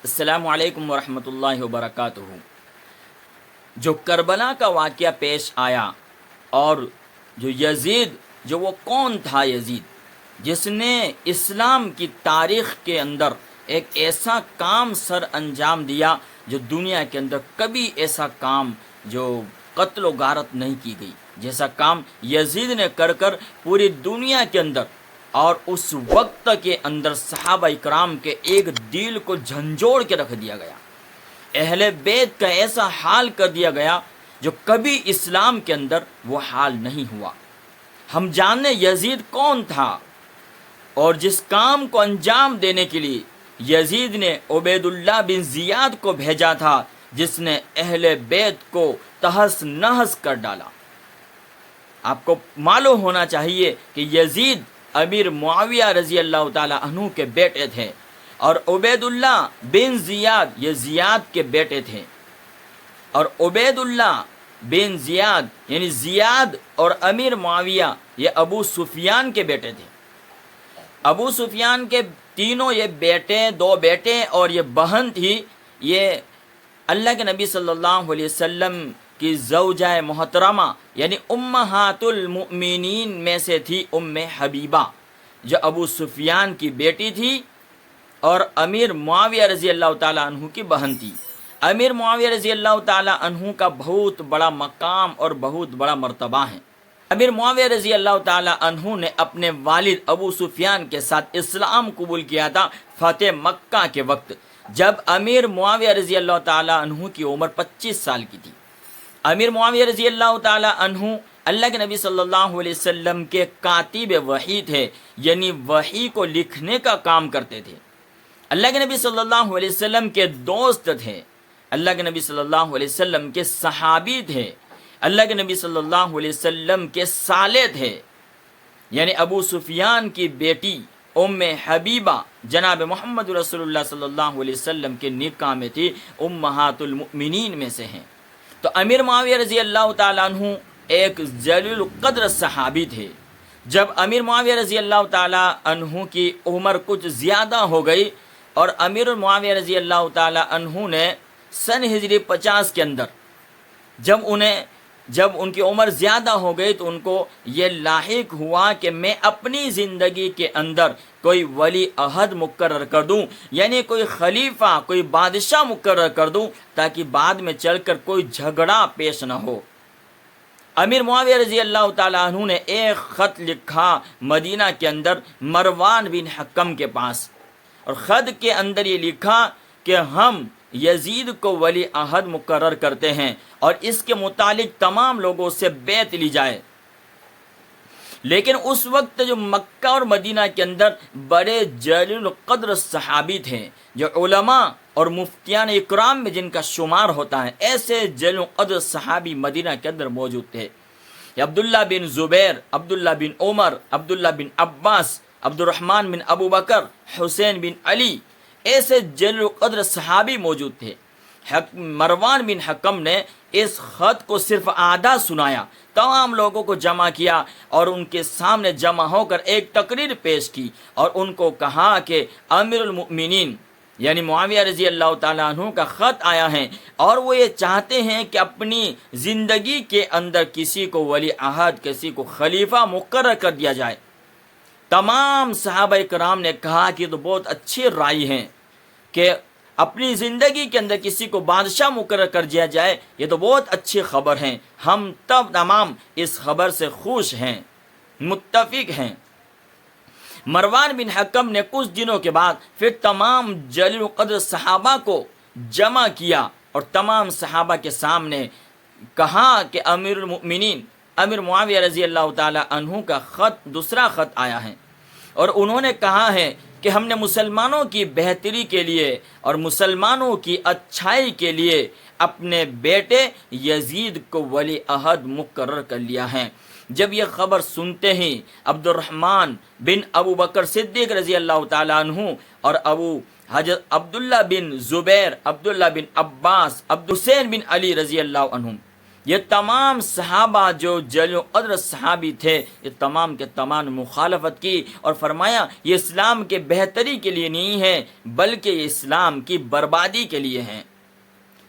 السلام علیکم ورحمۃ اللہ وبرکاتہ۔ جو کربلا کا واقعہ پیش آیا اور جو یزید، جو وہ کون تھا یزید جس نے اسلام کی تاریخ کے اندر ایک ایسا کام سر انجام دیا جو دنیا کے اندر کبھی ایسا کام جو قتل و غارت نہیں کی گئی، جیسا کام یزید نے کر پوری دنیا کے اندر اور اس وقت کے اندر صحابہ اکرام کے ایک دل کو جھنجھوڑ کے رکھ دیا گیا، اہل بیت کا ایسا حال کر دیا گیا جو کبھی اسلام کے اندر وہ حال نہیں ہوا۔ ہم جاننے یزید کون تھا اور جس کام کو انجام دینے کے لیے یزید نے عبید اللہ بن زیاد کو بھیجا تھا، جس نے اہل بیت کو تہس نہس کر ڈالا۔ آپ کو معلوم ہونا چاہیے کہ یزید امیر معاویہ رضی اللہ تعالی عنہ کے بیٹے تھے اور عبید اللہ بن زیاد یہ زیاد کے بیٹے تھے، اور عبید اللہ بن زیاد یعنی زیاد اور امیر معاویہ یہ ابو سفیان کے بیٹے تھے۔ ابو سفیان کے تینوں یہ بیٹے، دو بیٹے اور یہ بہن تھی، یہ اللہ کے نبی صلی اللہ علیہ وسلم کی زوجہ محترمہ یعنی امہات المؤمنین میں سے تھی ام حبیبہ، جو ابو سفیان کی بیٹی تھی اور امیر معاویہ رضی اللہ تعالیٰ عنہ کی بہن تھی۔ امیر معاویہ رضی اللہ تعالیٰ عنہ کا بہت بڑا مقام اور بہت بڑا مرتبہ ہے۔ امیر معاویہ رضی اللہ تعالیٰ عنہ نے اپنے والد ابو سفیان کے ساتھ اسلام قبول کیا تھا فتح مکہ کے وقت، جب امیر معاویہ رضی اللہ تعالیٰ عنہ کی عمر 25 سال کی تھی۔ امیر معاویہ رضی اللہ تعالیٰ عنہ اللہ کے نبی صلی اللہ علیہ وسلم کے کاتب وحی تھے، یعنی وحی کو لکھنے کا کام کرتے تھے۔ اللہ کے نبی صلی اللہ علیہ وسلم کے دوست تھے، اللہ کے نبی صلی اللہ علیہ وسلم کے صحابی تھے، اللہ کے نبی صلی اللہ علیہ وسلم کے سالے تھے، یعنی ابو سفیان کی بیٹی ام حبیبہ جناب محمد رسول اللہ صلی اللہ علیہ وسلم کے نکاح میں تھی، امہات المؤمنین میں سے ہیں۔ تو امیر معاویہ رضی اللہ تعالیٰ عنہ ایک جلیل القدر صحابی تھے۔ جب امیر معاویہ رضی اللہ تعالیٰ عنہ کی عمر کچھ زیادہ ہو گئی اور امیر معاویہ رضی اللہ تعالیٰ عنہ نے سن ہجری 50 کے اندر جب ان کی عمر زیادہ ہو گئی تو ان کو یہ لاحق ہوا کہ میں اپنی زندگی کے اندر کوئی ولی عہد مقرر کر دوں، یعنی کوئی خلیفہ، کوئی بادشاہ مقرر کر دوں تاکہ بعد میں چل کر کوئی جھگڑا پیش نہ ہو۔ امیر معاویہ رضی اللہ تعالیٰ عنہ نے ایک خط لکھا مدینہ کے اندر مروان بن حکم کے پاس، اور خط کے اندر یہ لکھا کہ ہم یزید کو ولی عہد مقرر کرتے ہیں اور اس کے متعلق تمام لوگوں سے بیعت لی جائے۔ لیکن اس وقت جو مکہ اور مدینہ کے اندر بڑے جلیل القدر صحابی تھے، جو علماء اور مفتیان اکرام میں جن کا شمار ہوتا ہے، ایسے جلیل القدر صحابی مدینہ کے اندر موجود تھے۔ عبداللہ بن زبیر، عبداللہ بن عمر، عبداللہ بن عباس، عبد الرحمن بن ابو بکر، حسین بن علی، ایسے جلیل القدر صحابی موجود تھے۔ مروان بن حکم نے اس خط کو صرف آدھا سنایا، تمام لوگوں کو جمع کیا اور ان کے سامنے جمع ہو کر ایک تقریر پیش کی اور ان کو کہا کہ امیر المؤمنین یعنی معاویہ رضی اللہ تعالیٰ عنہ کا خط آیا ہے اور وہ یہ چاہتے ہیں کہ اپنی زندگی کے اندر کسی کو ولی عہد، کسی کو خلیفہ مقرر کر دیا جائے۔ تمام صحابہ کرام نے کہا کہ یہ تو بہت اچھی رائے ہیں کہ اپنی زندگی کے اندر کسی کو بادشاہ مقرر کر دیا جائے، یہ تو بہت اچھی خبر ہے، ہم تمام اس خبر سے خوش ہیں، متفق ہیں۔ مروان بن حکم نے کچھ دنوں کے بعد پھر تمام جلیل القدر صحابہ کو جمع کیا اور تمام صحابہ کے سامنے کہا کہ امیر المؤمنین امیر معاویہ رضی اللہ تعالی عنہ کا دوسرا خط آیا ہے، اور انہوں نے کہا ہے کہ ہم نے مسلمانوں کی بہتری کے لیے اور مسلمانوں کی اچھائی کے لیے اپنے بیٹے یزید کو ولی عہد مقرر کر لیا ہے۔ جب یہ خبر سنتے ہی عبد الرحمن بن ابو بکر صدیق رضی اللہ تعالیٰ عنہ اور حضرت عبداللہ بن زبیر، عبداللہ بن عباس، حسین بن علی رضی اللہ عنہ، یہ تمام صحابہ جو جلیل قدر صحابی تھے، یہ تمام کے تمام مخالفت کی اور فرمایا یہ اسلام کے بہتری کے لیے نہیں ہے بلکہ یہ اسلام کی بربادی کے لیے ہیں۔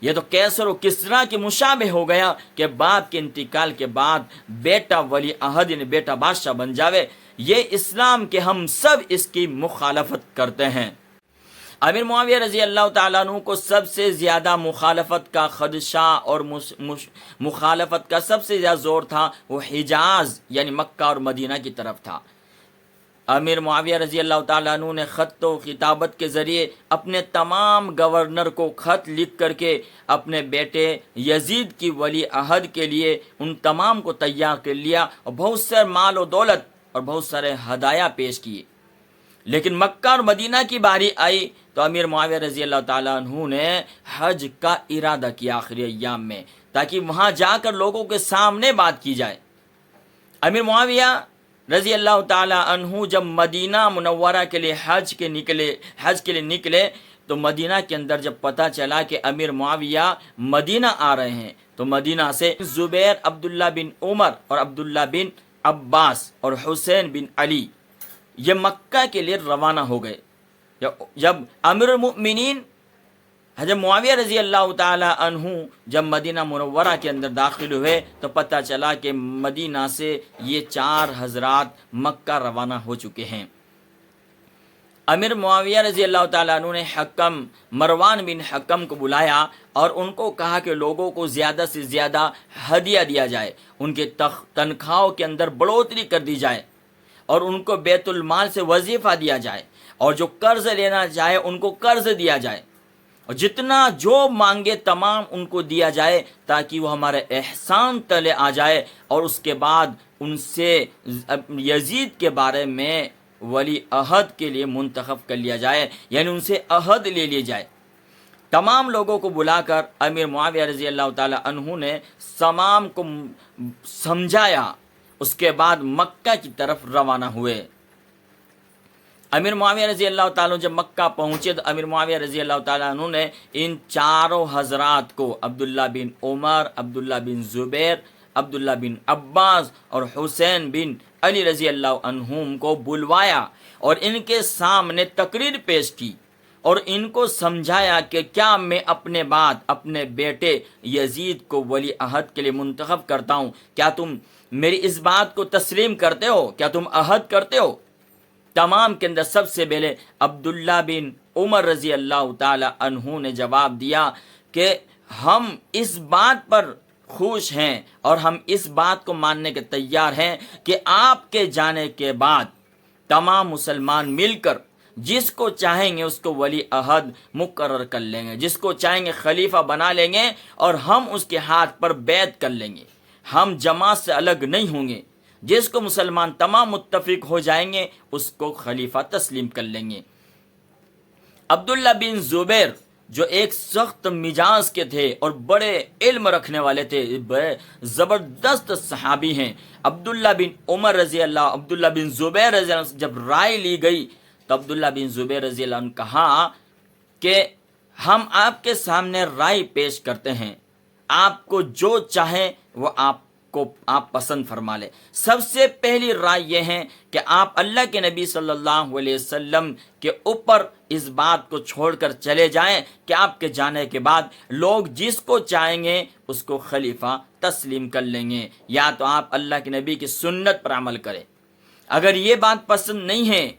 یہ تو کیسر و کسریٰ کے مشابہ ہو گیا کہ باپ کے انتقال کے بعد بیٹا ولی عہد یعنی بیٹا بادشاہ بن جاوے۔ یہ اسلام کے ہم سب اس کی مخالفت کرتے ہیں۔ امیر معاویہ رضی اللہ تعالیٰ عنہ کو سب سے زیادہ مخالفت کا خدشہ اور مخالفت کا سب سے زیادہ زور تھا وہ حجاز یعنی مکہ اور مدینہ کی طرف تھا۔ امیر معاویہ رضی اللہ تعالیٰ عنہ نے خط و خطابت کے ذریعے اپنے تمام گورنر کو خط لکھ کر کے اپنے بیٹے یزید کی ولی عہد کے لیے ان تمام کو تیار کر لیا اور بہت سارے مال و دولت اور بہت سارے ہدایہ پیش کیے۔ لیکن مکہ اور مدینہ کی باری آئی تو امیر معاویہ رضی اللہ تعالیٰ عنہ نے حج کا ارادہ کیا آخری ایام میں، تاکہ وہاں جا کر لوگوں کے سامنے بات کی جائے۔ امیر معاویہ رضی اللہ تعالیٰ عنہ جب مدینہ منورہ کے لیے حج کے لیے نکلے تو مدینہ کے اندر جب پتہ چلا کہ امیر معاویہ مدینہ آ رہے ہیں تو مدینہ سے زبیر، عبداللہ بن عمر اور عبداللہ بن عباس اور حسین بن علی یہ مکہ کے لیے روانہ ہو گئے۔ جب امیر المؤمنین حضرت معاویہ رضی اللہ تعالی عنہ جب مدینہ منورہ کے اندر داخل ہوئے تو پتہ چلا کہ مدینہ سے یہ 4 حضرات مکہ روانہ ہو چکے ہیں۔ امیر معاویہ رضی اللہ تعالیٰ عنہ نے حکم مروان بن حکم کو بلایا اور ان کو کہا کہ لوگوں کو زیادہ سے زیادہ ہدیہ دیا جائے، ان کے تنخواہوں کے اندر بڑھوتری کر دی جائے اور ان کو بیت المال سے وظیفہ دیا جائے، اور جو قرض لینا چاہے ان کو قرض دیا جائے، اور جتنا جو مانگے تمام ان کو دیا جائے تاکہ وہ ہمارے احسان تلے آ جائے، اور اس کے بعد ان سے یزید کے بارے میں ولی عہد کے لیے منتخب کر لیا جائے، یعنی ان سے عہد لے لی جائے۔ تمام لوگوں کو بلا کر امیر معاویہ رضی اللہ تعالی عنہ نے تمام کو سمجھایا، اس کے بعد مکہ کی طرف روانہ ہوئے۔ امیر معاویہ رضی اللہ تعالیٰ جب مکہ پہنچے تو امیر معاویہ رضی اللہ تعالیٰ عنہ نے ان 4 حضرات کو عبداللہ بن عمر، عبداللہ بن زبیر، عبداللہ بن عباس اور حسین بن علی رضی اللہ عنہم کو بلوایا اور ان کے سامنے تقریر پیش کی اور ان کو سمجھایا کہ کیا میں اپنے بعد اپنے بیٹے یزید کو ولی عہد کے لیے منتخب کرتا ہوں، کیا تم میری اس بات کو تسلیم کرتے ہو، کیا تم عہد کرتے ہو؟ تمام کے اندر سب سے پہلے عبداللہ بن عمر رضی اللہ تعالی عنہ نے جواب دیا کہ ہم اس بات پر خوش ہیں اور ہم اس بات کو ماننے کے تیار ہیں کہ آپ کے جانے کے بعد تمام مسلمان مل کر جس کو چاہیں گے اس کو ولی عہد مقرر کر لیں گے، جس کو چاہیں گے خلیفہ بنا لیں گے اور ہم اس کے ہاتھ پر بیعت کر لیں گے، ہم جماعت سے الگ نہیں ہوں گے، جس کو مسلمان تمام متفق ہو جائیں گے اس کو خلیفہ تسلیم کر لیں گے۔ عبداللہ بن زبیر جو ایک سخت مزاج کے تھے اور بڑے علم رکھنے والے تھے، بڑے زبردست صحابی ہیں، عبداللہ بن زبیر رضی اللہ عنہ جب رائے لی گئی تو عبداللہ بن زبیر رضی اللہ عنہ کہا کہ ہم آپ کے سامنے رائے پیش کرتے ہیں، آپ کو جو چاہیں وہ آپ پسند فرما لے۔ سب سے پہلی رائے یہ ہے کہ آپ اللہ کے نبی صلی اللہ علیہ وسلم کے اوپر اس بات کو چھوڑ کر چلے جائیں کہ آپ کے جانے کے بعد لوگ جس کو چاہیں گے اس کو خلیفہ تسلیم کر لیں گے، یا تو آپ اللہ کے نبی کی سنت پر عمل کریں۔ اگر یہ بات پسند نہیں ہے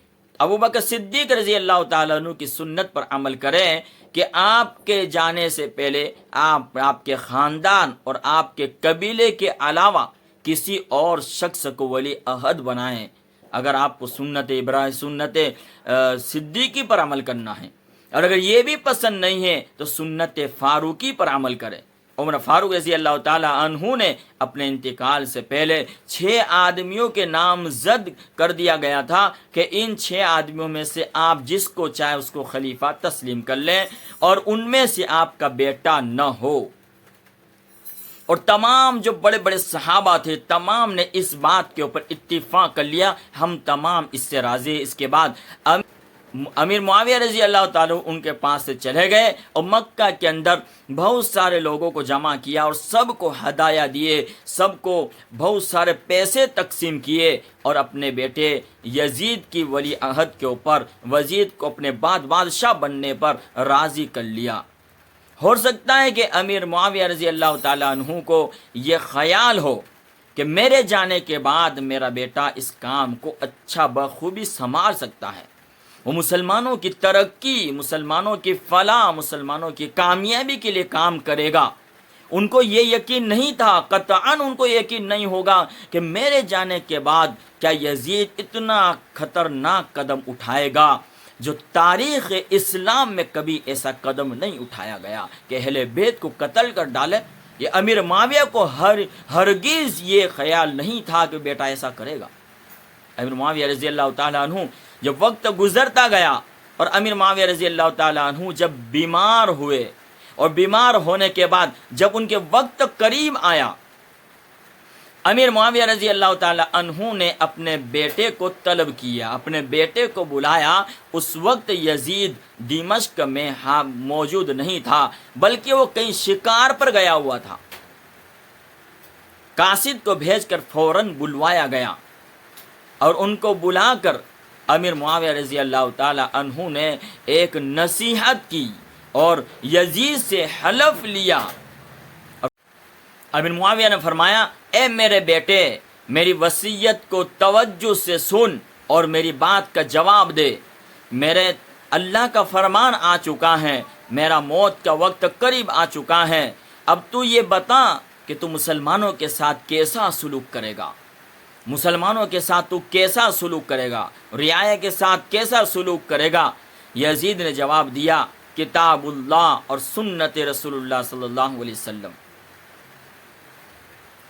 ابوبکر صدیق رضی اللہ تعالیٰ عنہ کی سنت پر عمل کریں کہ آپ کے جانے سے پہلے آپ کے خاندان اور آپ کے قبیلے کے علاوہ کسی اور شخص کو ولی عہد بنائیں۔ اگر آپ کو سنت صدیقی پر عمل کرنا ہے اور اگر یہ بھی پسند نہیں ہے تو سنت فاروقی پر عمل کریں۔ عمر فاروق رضی اللہ تعالی عنہ نے اپنے انتقال سے پہلے 6 آدمیوں کے نام زد کر دیا گیا تھا کہ ان 6 آدمیوں میں سے آپ جس کو چاہے اس کو خلیفہ تسلیم کر لیں اور ان میں سے آپ کا بیٹا نہ ہو۔ اور تمام جو بڑے بڑے صحابہ تھے تمام نے اس بات کے اوپر اتفاق کر لیا، ہم تمام اس سے راضی۔ اس کے بعد امیر معاویہ رضی اللہ تعالیٰ ان کے پاس سے چلے گئے اور مکہ کے اندر بہت سارے لوگوں کو جمع کیا اور سب کو ہدایہ دیے، سب کو بہت سارے پیسے تقسیم کیے اور اپنے بیٹے یزید کی ولی عہد کے اوپر یزید کو اپنے بعد بادشاہ بننے پر راضی کر لیا۔ ہو سکتا ہے کہ امیر معاویہ رضی اللہ تعالیٰ عنہ کو یہ خیال ہو کہ میرے جانے کے بعد میرا بیٹا اس کام کو اچھا بخوبی سنبھال سکتا ہے، وہ مسلمانوں کی ترقی، مسلمانوں کی فلاح، مسلمانوں کی کامیابی کے لیے کام کرے گا۔ ان کو یہ یقین نہیں تھا، قطعاً ان کو یقین نہیں ہوگا کہ میرے جانے کے بعد کیا یزید اتنا خطرناک قدم اٹھائے گا جو تاریخ اسلام میں کبھی ایسا قدم نہیں اٹھایا گیا کہ اہل بیت کو قتل کر ڈالے۔ یہ امیر معاویہ کو ہرگز یہ خیال نہیں تھا کہ بیٹا ایسا کرے گا۔ امیر معاویہ رضی اللہ تعالیٰ عنہ جب وقت گزرتا گیا اور امیر معاویہ رضی اللہ تعالیٰ عنہ جب بیمار ہوئے اور بیمار ہونے کے بعد جب ان کے وقت قریب آیا، امیر معاویہ رضی اللہ تعالیٰ عنہ نے اپنے بیٹے کو طلب کیا، اپنے بیٹے کو بلایا۔ اس وقت یزید دمشق میں موجود نہیں تھا، بلکہ وہ کہیں شکار پر گیا ہوا تھا۔ قاصد کو بھیج کر فوراً بلوایا گیا اور ان کو بلا کر امیر معاویہ رضی اللہ تعالی عنہ نے ایک نصیحت کی اور یزید سے حلف لیا۔ امیر معاویہ نے فرمایا، اے میرے بیٹے، میری وصیت کو توجہ سے سن اور میری بات کا جواب دے۔ میرے اللہ کا فرمان آ چکا ہے، میرا موت کا وقت قریب آ چکا ہے۔ اب تو یہ بتا کہ تو مسلمانوں کے ساتھ کیسا سلوک کرے گا، مسلمانوں کے ساتھ تو کیسا سلوک کرے گا، رعایا کے ساتھ کیسا سلوک کرے گا۔ یزید نے جواب دیا، کتاب اللہ اور سنت رسول اللہ صلی اللہ علیہ وسلم۔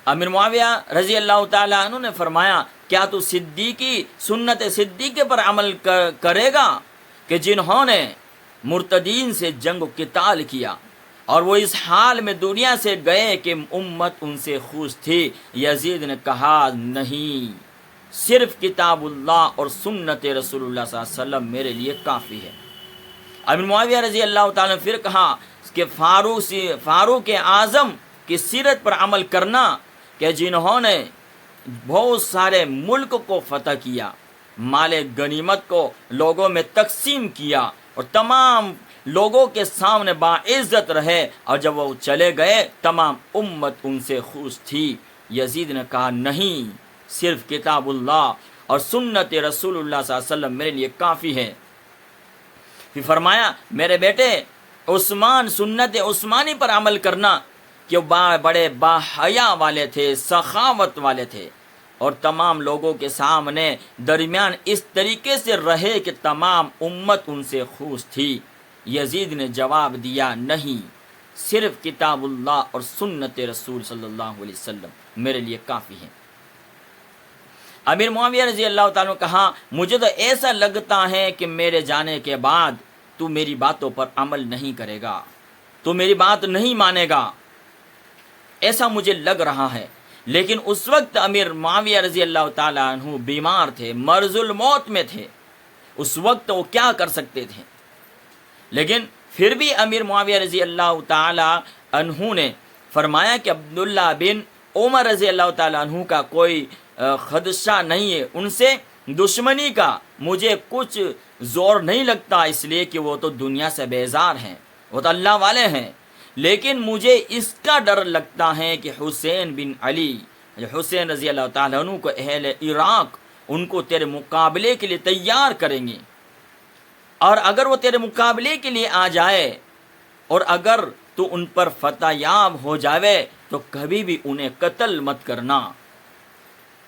امیر معاویہ رضی اللہ تعالیٰ عنہ نے فرمایا، کیا تو صدیقی سنت صدیقہ پر عمل کرے گا کہ جنہوں نے مرتدین سے جنگ و قتال کیا اور وہ اس حال میں دنیا سے گئے کہ امت ان سے خوش تھی؟ یزید نے کہا، نہیں، صرف کتاب اللہ اور سنت رسول اللہ صلی اللہ علیہ وسلم میرے لیے کافی ہے۔ امیر معاویہ رضی اللہ تعالیٰ نے پھر کہا کہ فاروق اعظم کی سیرت پر عمل کرنا کہ جنہوں نے بہت سارے ملک کو فتح کیا، مال غنیمت کو لوگوں میں تقسیم کیا اور تمام لوگوں کے سامنے باعزت رہے، اور جب وہ چلے گئے تمام امت ان سے خوش تھی۔ یزید نے کہا، نہیں، صرف کتاب اللہ اور سنت رسول اللہ صلی اللہ علیہ وسلم میرے لیے کافی ہے۔ پھر فرمایا، میرے بیٹے عثمان، سنت عثمانی پر عمل کرنا کہ وہ بڑے باحیا والے تھے، سخاوت والے تھے، اور تمام لوگوں کے سامنے درمیان اس طریقے سے رہے کہ تمام امت ان سے خوش تھی۔ یزید نے جواب دیا، نہیں، صرف کتاب اللہ اور سنت رسول صلی اللہ علیہ وسلم میرے لیے کافی ہے۔ امیر معاویہ رضی اللہ تعالیٰ نے کہا، مجھے تو ایسا لگتا ہے کہ میرے جانے کے بعد تو میری باتوں پر عمل نہیں کرے گا، تو میری بات نہیں مانے گا، ایسا مجھے لگ رہا ہے۔ لیکن اس وقت امیر معاویہ رضی اللہ تعالیٰ عنہ بیمار تھے، مرض الموت میں تھے، اس وقت وہ کیا کر سکتے تھے؟ لیکن پھر بھی امیر معاویہ رضی اللہ تعالیٰ عنہ نے فرمایا کہ عبداللہ بن عمر رضی اللہ تعالیٰ عنہ کا کوئی خدشہ نہیں ہے، ان سے دشمنی کا مجھے کچھ زور نہیں لگتا، اس لیے کہ وہ تو دنیا سے بیزار ہیں، وہ تو اللہ والے ہیں، لیکن مجھے اس کا ڈر لگتا ہے کہ حسین بن علی، حسین رضی اللہ تعالیٰ عنہ کو اہل عراق ان کو تیرے مقابلے کے لیے تیار کریں گے، اور اگر وہ تیرے مقابلے کے لیے آ جائے اور اگر تو ان پر فتح یاب ہو جاوے تو کبھی بھی انہیں قتل مت کرنا،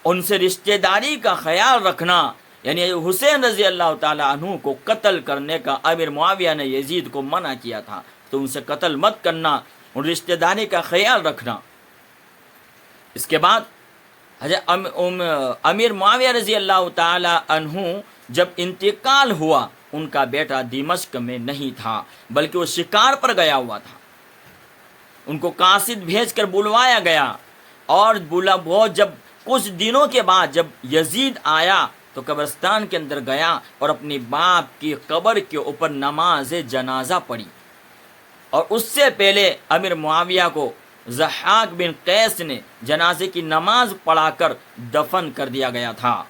ان سے رشتہ داری کا خیال رکھنا۔ یعنی حسین رضی اللہ تعالیٰ عنہ کو قتل کرنے کا امیر معاویہ نے یزید کو منع کیا تھا، تو ان سے قتل مت کرنا، ان رشتہ داری کا خیال رکھنا۔ اس کے بعد امیر معاویہ رضی اللہ تعالیٰ عنہ جب انتقال ہوا، ان کا بیٹا دمشق میں نہیں تھا بلکہ وہ شکار پر گیا ہوا تھا۔ ان کو قاصد بھیج کر بلوایا گیا، اور جب کچھ دنوں کے بعد جب یزید آیا تو قبرستان کے اندر گیا اور اپنی باپ کی قبر کے اوپر نماز جنازہ پڑھی، اور اس سے پہلے امیر معاویہ کو ضحاک بن قیس نے جنازے کی نماز پڑھا کر دفن کر دیا گیا تھا۔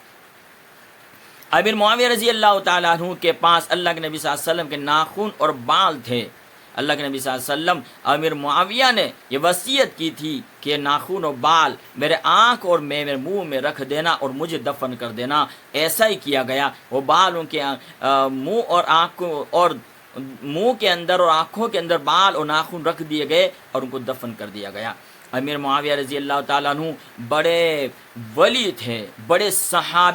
امیر معاویہ رضی اللہ تعالیٰ عنہ کے پاس اللہ کے نبی صلی اللہ علیہ وسلم کے ناخن اور بال تھے۔ اللہ کے نبی صلی اللہ علیہ وسلم امیر معاویہ نے یہ وصیت کی تھی کہ ناخن اور بال میرے آنکھ اور میرے منہ میں رکھ دینا اور مجھے دفن کر دینا۔ ایسا ہی کیا گیا، وہ بال ان کے منہ اور آنکھوں اور منہ کے اندر اور آنکھوں کے اندر بال اور ناخن رکھ دیے گئے اور ان کو دفن کر دیا گیا۔ امیر معاویہ رضی اللہ تعالیٰ عنہ بڑے ولی تھے، بڑے صحابی